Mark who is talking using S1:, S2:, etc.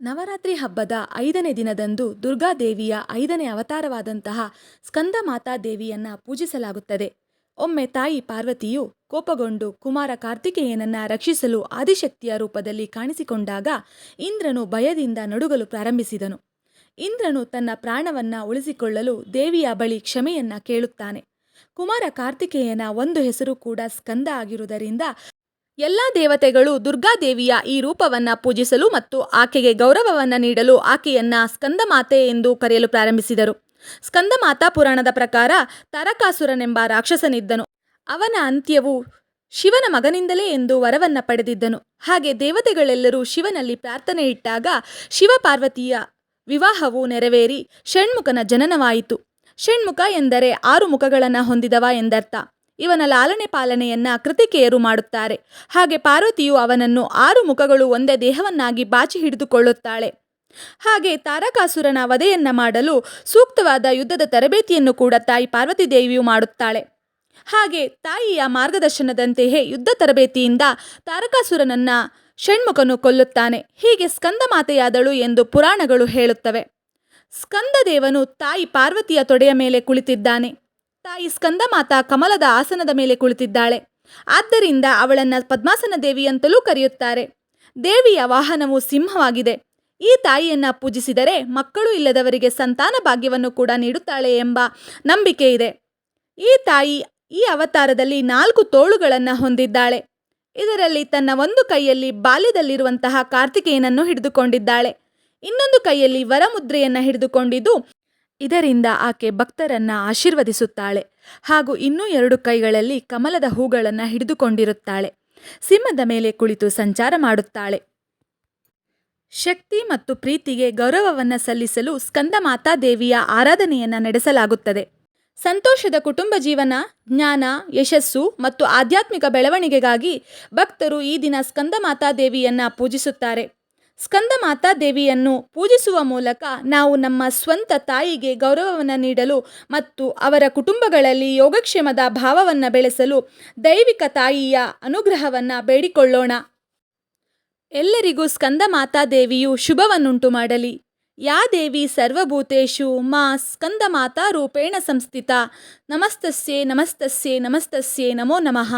S1: ನವರಾತ್ರಿ ಹಬ್ಬದ 5ನೇ ದಿನದಂದು ದುರ್ಗಾದೇವಿಯ 5ನೇ ಅವತಾರವಾದಂತಹ ಸ್ಕಂದಮಾತಾ ದೇವಿಯನ್ನ ಪೂಜಿಸಲಾಗುತ್ತದೆ. ಒಮ್ಮೆ ತಾಯಿ ಪಾರ್ವತಿಯು ಕೋಪಗೊಂಡು ಕುಮಾರ ಕಾರ್ತಿಕೇಯನನ್ನ ರಕ್ಷಿಸಲು ಆದಿಶಕ್ತಿಯ ರೂಪದಲ್ಲಿ ಕಾಣಿಸಿಕೊಂಡಾಗ ಇಂದ್ರನು ಭಯದಿಂದ ನಡುಗಲು ಪ್ರಾರಂಭಿಸಿದನು. ಇಂದ್ರನು ತನ್ನ ಪ್ರಾಣವನ್ನ ಉಳಿಸಿಕೊಳ್ಳಲು ದೇವಿಯ ಬಳಿ ಕ್ಷಮೆಯನ್ನ ಕೇಳುತ್ತಾನೆ. ಕುಮಾರ ಕಾರ್ತಿಕೇಯನ ಒಂದು ಹೆಸರು ಕೂಡ ಸ್ಕಂದ ಆಗಿರುವುದರಿಂದ ಎಲ್ಲ ದೇವತೆಗಳು ದುರ್ಗಾದೇವಿಯ ಈ ರೂಪವನ್ನ ಪೂಜಿಸಲು ಮತ್ತು ಆಕೆಗೆ ಗೌರವವನ್ನ ನೀಡಲು ಆಕೆಯನ್ನ ಸ್ಕಂದಮಾತೆ ಎಂದು ಕರೆಯಲು ಪ್ರಾರಂಭಿಸಿದರು. ಸ್ಕಂದಮಾತಾ ಪುರಾಣದ ಪ್ರಕಾರ ತಾರಕಾಸುರನೆಂಬ ರಾಕ್ಷಸನಿದ್ದನು. ಅವನ ಅಂತ್ಯವು ಶಿವನ ಮಗನಿಂದಲೇ ಎಂದು ವರವನ್ನ ಪಡೆದಿದ್ದನು. ಹಾಗೆ ದೇವತೆಗಳೆಲ್ಲರೂ ಶಿವನಲ್ಲಿ ಪ್ರಾರ್ಥನೆ ಇಟ್ಟಾಗ ಶಿವ ಪಾರ್ವತಿಯ ವಿವಾಹವು ನೆರವೇರಿ ಷಣ್ಮುಖನ ಜನನವಾಯಿತು. ಷಣ್ಮುಖ ಎಂದರೆ 6 ಮುಖಗಳನ್ನು ಹೊಂದಿದವ ಎಂದರ್ಥ. ಇವನ ಲಾಲನೆ ಪಾಲನೆಯನ್ನ ಕೃತಿಕೆಯರು ಮಾಡುತ್ತಾರೆ. ಹಾಗೆ ಪಾರ್ವತಿಯು ಅವನನ್ನು 6 ಮುಖಗಳು ಒಂದೇ ದೇಹವನ್ನಾಗಿ ಬಾಚಿ ಹಿಡಿದುಕೊಳ್ಳುತ್ತಾಳೆ. ಹಾಗೆ ತಾರಕಾಸುರನ ವಧೆಯನ್ನ ಮಾಡಲು ಸೂಕ್ತವಾದ ಯುದ್ಧದ ತರಬೇತಿಯನ್ನು ಕೂಡ ತಾಯಿ ಪಾರ್ವತಿ ದೇವಿಯು ಮಾಡುತ್ತಾಳೆ. ಹಾಗೆ ತಾಯಿಯ ಮಾರ್ಗದರ್ಶನದಂತೆಯೇ ಯುದ್ಧ ತರಬೇತಿಯಿಂದ ತಾರಕಾಸುರನನ್ನ ಷಣ್ಮುಖನು ಕೊಲ್ಲುತ್ತಾನೆ. ಹೀಗೆ ಸ್ಕಂದಮಾತೆಯಾದಳು ಎಂದು ಪುರಾಣಗಳು ಹೇಳುತ್ತವೆ. ಸ್ಕಂದದೇವನು ತಾಯಿ ಪಾರ್ವತಿಯ ತೊಡೆಯ ಮೇಲೆ ಕುಳಿತಿದ್ದಾನೆ. ತಾಯಿ ಸ್ಕಂದಮಾತಾ ಕಮಲದ ಆಸನದ ಮೇಲೆ ಕುಳಿತಿದ್ದಾಳೆ. ಆದ್ದರಿಂದ ಅವಳನ್ನ ಪದ್ಮಾಸನ ದೇವಿ ಅಂತಲೂ ಕರೆಯುತ್ತಾರೆ. ದೇವಿಯ ವಾಹನವು ಸಿಂಹವಾಗಿದೆ. ಈ ತಾಯಿಯನ್ನ ಪೂಜಿಸಿದರೆ ಮಕ್ಕಳು ಇಲ್ಲದವರಿಗೆ ಸಂತಾನ ಭಾಗ್ಯವನ್ನು ಕೂಡ ನೀಡುತ್ತಾಳೆ ಎಂಬ ನಂಬಿಕೆ ಇದೆ. ಈ ತಾಯಿ ಈ ಅವತಾರದಲ್ಲಿ 4 ತೋಳುಗಳನ್ನು ಹೊಂದಿದ್ದಾಳೆ. ಇದರಲ್ಲಿ ತನ್ನ ಒಂದು ಕೈಯಲ್ಲಿ ಬಾಲ್ಯದಲ್ಲಿರುವಂತಹ ಕಾರ್ತಿಕೇಯನನ್ನು ಹಿಡಿದುಕೊಂಡಿದ್ದಾಳೆ. ಇನ್ನೊಂದು ಕೈಯಲ್ಲಿ ವರಮುದ್ರೆಯನ್ನ ಹಿಡಿದುಕೊಂಡಿದ್ದು, ಇದರಿಂದ ಆಕೆ ಭಕ್ತರನ್ನ ಆಶೀರ್ವದಿಸುತ್ತಾಳೆ. ಹಾಗೂ ಇನ್ನೂ 2 ಕೈಗಳಲ್ಲಿ ಕಮಲದ ಹೂಗಳನ್ನು ಹಿಡಿದುಕೊಂಡಿರುತ್ತಾಳೆ. ಸಿಂಹದ ಮೇಲೆ ಕುಳಿತು ಸಂಚಾರ ಮಾಡುತ್ತಾಳೆ. ಶಕ್ತಿ ಮತ್ತು ಪ್ರೀತಿಗೆ ಗೌರವವನ್ನು ಸಲ್ಲಿಸಲು ಸ್ಕಂದಮಾತಾ ದೇವಿಯ ಆರಾಧನೆಯನ್ನು ನಡೆಸಲಾಗುತ್ತದೆ. ಸಂತೋಷದ ಕುಟುಂಬ ಜೀವನ, ಜ್ಞಾನ, ಯಶಸ್ಸು ಮತ್ತು ಆಧ್ಯಾತ್ಮಿಕ ಬೆಳವಣಿಗೆಗಾಗಿ ಭಕ್ತರು ಈ ದಿನ ಸ್ಕಂದಮಾತಾ ದೇವಿಯನ್ನ ಪೂಜಿಸುತ್ತಾರೆ. ಸ್ಕಂದಮಾತಾ ದೇವಿಯನ್ನು ಪೂಜಿಸುವ ಮೂಲಕ ನಾವು ನಮ್ಮ ಸ್ವಂತ ತಾಯಿಗೆ ಗೌರವವನ್ನು ನೀಡಲು ಮತ್ತು ಅವರ ಕುಟುಂಬಗಳಲ್ಲಿ ಯೋಗಕ್ಷೇಮದ ಭಾವವನ್ನು ಬೆಳೆಸಲು ದೈವಿಕ ತಾಯಿಯ ಅನುಗ್ರಹವನ್ನು ಬೇಡಿಕೊಳ್ಳೋಣ. ಎಲ್ಲರಿಗೂ ಸ್ಕಂದಮಾತಾ ದೇವಿಯು ಶುಭವನ್ನುಂಟು ಮಾಡಲಿ. ಯಾ ದೇವಿ ಸರ್ವಭೂತೇಷು ಮಾ ಸ್ಕಂದಮಾತಾ ರೂಪೇಣ ಸಂಸ್ಥಿತಾ. ನಮಸ್ತಸ್ಯೆ ನಮಸ್ತಸ್ಯೆ ನಮಸ್ತಸ್ಯೆ ನಮೋ ನಮಃ.